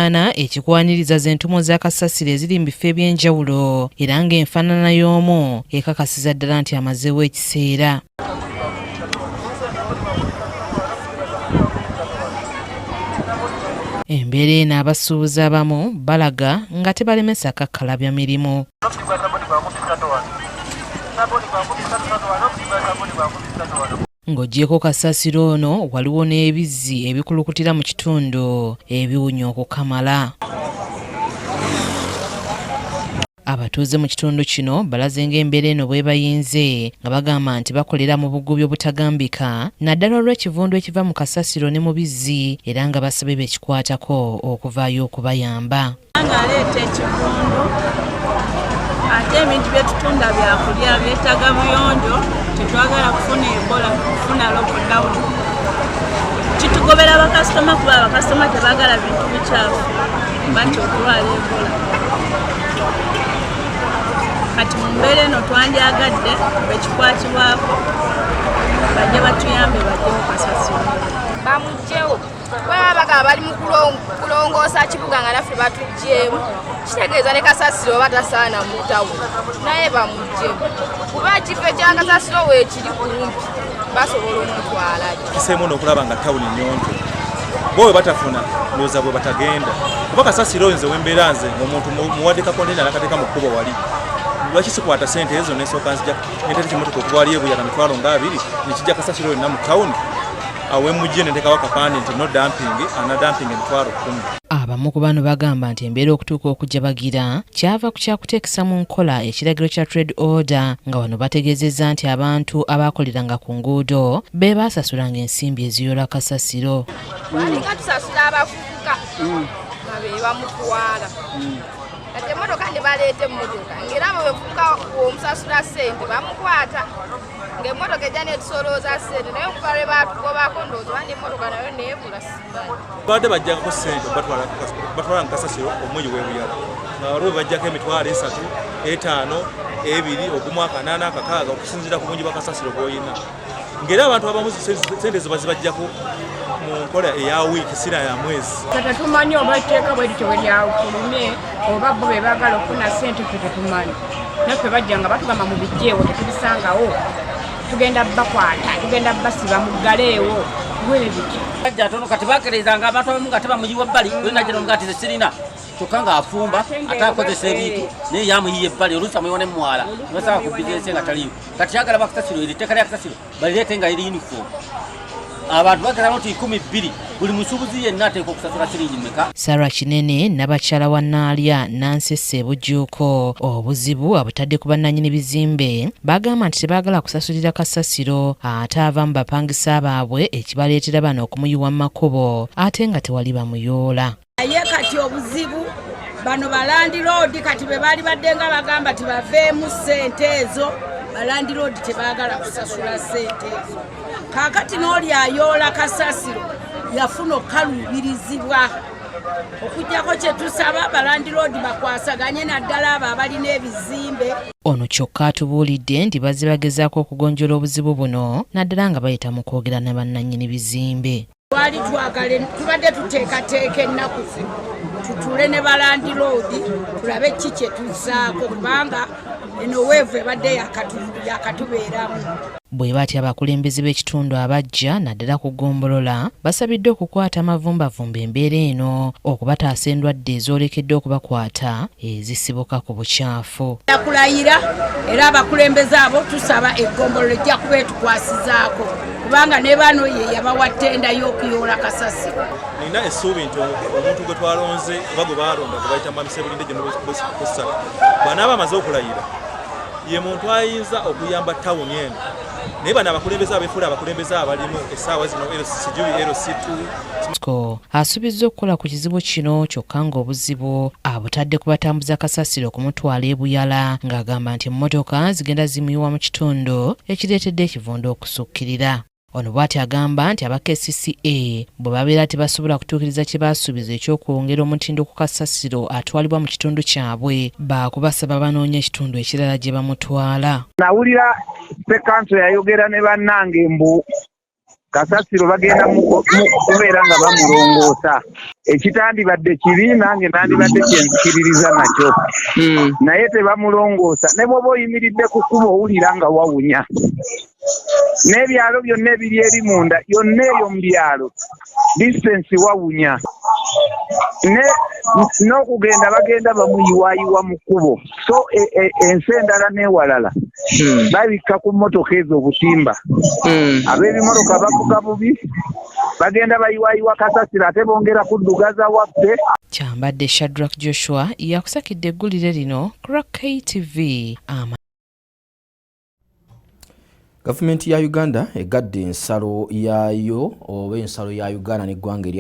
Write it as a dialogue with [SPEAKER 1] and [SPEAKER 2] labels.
[SPEAKER 1] kisaana ekikwaniriza z'entumo za kasasiro eziri mu bifo eby'enjawulo era ng'enfaanana y'omu ekakasiza ddala nti amazeewo ekiseera. Embeera eno abasuubuzi abamu balaga nga tebalemesa kakkalabya mirimu. Ng'oggyeko kasasiro ono waliwo n'ebizzi ebikulukutira mu kitundu ebiwunya okukamala. Abatuuze mu kitundu kino balaze ng'embeera eno bwe bayinze nga bagamba nti bakolera mu bugubi obutagambika naddala olw'ekivundu ekiva mu kasasiro ne mu bizzi era nga basabye bekikwatako okuvaayo okubayamba.
[SPEAKER 2] Aleeta ekivundu ate ebintu bye tutunda byakulya byetaaga buyonjo tetwagala kufuna Ebola kufuna lockdown. Kitugobera bakasitoma kuba abakasitoma tebaagala bintu bikyafu bati okulwala Ebola. Kati mu mbeera eno twandyagadde bekikwatibwako bajje batuyambe bajjewo kasasiro.
[SPEAKER 3] Bamugyewo baba bali mu kulongoosa kibuga nga naffe batugyeemu kitegeeza ne kasasiro batasaana mu ttawuni naye bamugyewo kuba kifo kya kasasiro weekiri kumpi basobola omutwalayo.
[SPEAKER 4] Kiseemu n'okulaba nga ttawuni nnyonjo bo bwe batafuna ndowooza bwe batagenda kuba kasasiro nze wembeera nze ng'omuntu muwadde kakontena nakateeka mu kkubo wali lwaki sikwata ssente ezo nesooka nzija nteeta ekimotoka okutwala ebuyaga mitwalo nga 2 nekijja kasasiro yonna mu ttawuni awe mujje nentekawo akapande nti no dumping ana dumping emitwalo 10.
[SPEAKER 1] Abamu ku bano bagamba nti embeera okutuuka okujabagira kyava ku kyakuteekesa mu nkola ekiragiro kya trade order nga wano bategeezezza nti abantu abaakoleranga ku nguudo be baasasulanga ensimbi eziyoola kasasiro.
[SPEAKER 3] Balinga tusasula abavubuka nga be bamutwala kati emmotoka ne baleeta emmotoka ng'era abo bevubuka omusasula ssente bamukwata ng'emmotoka ejja netusolooza ssente naye okuva lwe baatugobako ndowooza wandi emmotoka nayo neebula simanyi.
[SPEAKER 4] Badde bajjako ssente batwala mu kasasiro omwezi w'ebuyala nga waliwo bajjako emitwalo 3, 5, 2, ogumu 8, 6 okusinziira ku bungi bwa kasasiro bw'olina ng'era abantu abamu ssente zo bazibajjako mu nkola eya wiiki sira ya mwezi.
[SPEAKER 5] Tetumanyi oba etteeka bwe lityo bwe lyafulumye oba bo be baagala okufuna ssente ffe tetumanyi. Naffe bajja nga batugamba mu bijjeewo tetubisangawo tugenda bakwata tugenda basiba mu ggaleewo bwe biki.
[SPEAKER 6] Bajja tono kati bakerezanga abantu abamu nga tebamuyiwa bbali olina gino nga ati sirina kyokka ng'afumba ate akozesa ebintu naye yamuyiye ebbali oluusi amuyiwa ne mwala basaba ku bizinesi nga taliyo kati kyagala bakasasiro eri etteeka lya kasasiro balireete nga eri uniform. Abantu bagala nti 12 buli musuubuzi yenna ateekwa okusasula siringi mmeka.
[SPEAKER 1] Sarah Kinene n'abakyala wa Naalya Nansese Bujjuuko obuzibu abutadde ku bannannyini bizimbe bagamba nti tebaagala kusasulira kasasiro ate ava mu bapangisa baabwe ekibaleetera bano okumuyiwa mu makubo ate nga tewali bamuyoola.
[SPEAKER 5] Naye kati obuzibu bano balandiroodi kati be baali badde nga bagamba tibaveemu ssente ezo balandiroodi tebaagala kusasula ssente ezo. Kaakati n'oli ayoola kasasiro yafuna okukaluubirizibwa okujjako kye tusaba balandiroodi bakwasaganye naddala abo abalina ebizimbe.
[SPEAKER 1] Ono kyokka atubuulidde nti bazze bagezaako okugonjola obuzibu buno naddala nga bayita mu kwogera ne bannannyini bizimbe.
[SPEAKER 5] Twali twagale tubadde tuteekateeka ennaku tutule ne balandiroodi tulabe ki kye tuzzaako kubanga eno weevu ebadde yakatubeeramu.
[SPEAKER 1] Bwe batya abakulembeze b'ekitundu abajja naddala ku ggombolola basabiddwe okukwata amavumbavumba embeera eno okubataasa endwadde ezoolekedde okubakwata ezisibuka ku bukyafu.
[SPEAKER 5] Yakulayira era abakulembeze abo tusaba eggombolola ejja kuba etukwasizaako kubanga ne bano ye yabawa ttenda y'okuyoola kasasiro.
[SPEAKER 4] Nina essuubi nti omuntu gwe twalonze oba gwe baalonda gwe bayita Mami Sebulinde General bw'anaaba amaze okulayira ye muntu ayinza okuyamba ttawuni eno naye bano abakulembeze abeefuula abakulembeze abalimu essaawa zino LC2
[SPEAKER 1] asuubizza okukola ku kizibu kino kyokka ng'obuzibu abutadde ku batambuza kasasiro okumutwala ebuyala ng'agamba nti emmotoka zigenda zimuyiwa mu kitundu ekireetedde ekivundu okusukkirira. Ono bw'ati agamba nti aba KCCA bwe babeera tebasobola kutuukiriza kye baasuubiza ekyokwongera omutindo ku kasasiro atwalibwa mu kitundu kyabwe baakubasaba banoonya ekitundu ekirala gye bamutwala.
[SPEAKER 7] Nawulira Ssekanso yayogera ne bannange mbu kasasiro bagenda kubeera nga bamulongoosa ekitandibadde kibi nange nandibadde kyenzikiririza nakyo naye tebamulongoosa ne bwoba oyimiridde ku kkubo owulira nga wawunya n'ebyalo byonna ebiri eri munda yonna eyo mu byalo distance wawunya n'okugenda bagenda bamuyiwayiwa mu kkubo so ensi endala n'ewalala babikka ku mmotoka ezo obutimba ab'ebimotoka bavuga bubi bagenda bayiwayiwa kasasiro ate bongera kuddugaza waffe.
[SPEAKER 1] Kyambadde Shadrack Joshua yakusakidde eggulire lino Crack KTV.
[SPEAKER 8] Gavumenti ya Uganda egadde ensalo yaayo oba ensalo ya Uganda n'eggwanga erya